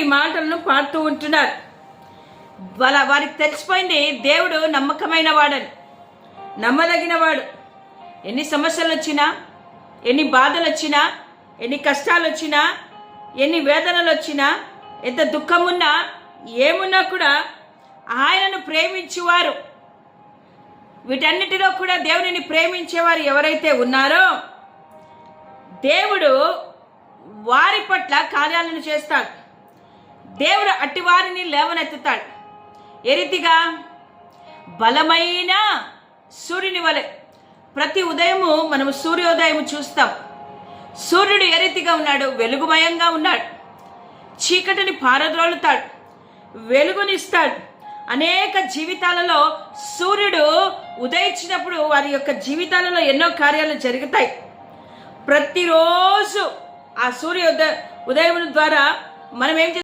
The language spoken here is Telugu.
మాటలను పాడుతూ ఉంటున్నారు. వారికి తెలిసిపోయింది దేవుడు నమ్మకమైన వాడని, నమ్మదగిన వాడు. ఎన్ని సమస్యలు వచ్చినా, ఎన్ని బాధలు వచ్చినా, ఎన్ని కష్టాలు వచ్చినా, ఎన్ని వేదనలు వచ్చినా, ఎంత దుఃఖమున్నా, ఏమున్నా కూడా ఆయనను ప్రేమించేవారు, వీటన్నిటిలో కూడా దేవునిని ప్రేమించేవారు ఎవరైతే ఉన్నారో దేవుడు వారి పట్ల కార్యాలను చేస్తాడు. దేవుడు అట్టి వారిని లేవనెత్తుతాడు. ఏ రీతిగా? బలమైన సూర్యుని వలె. ప్రతి ఉదయము మనము సూర్యోదయం చూస్తాం. సూర్యుడు ఏ రీతిగా ఉన్నాడు? వెలుగుమయంగా ఉన్నాడు. చీకటిని పారద్రోలుతాడు, వెలుగునిస్తాడు. అనేక జీవితాలలో సూర్యుడు ఉదయించినప్పుడు వారి యొక్క జీవితాలలో ఎన్నో కార్యాలు జరుగుతాయి. ప్రతిరోజు ఆ ఉదయం ద్వారా మనం ఏం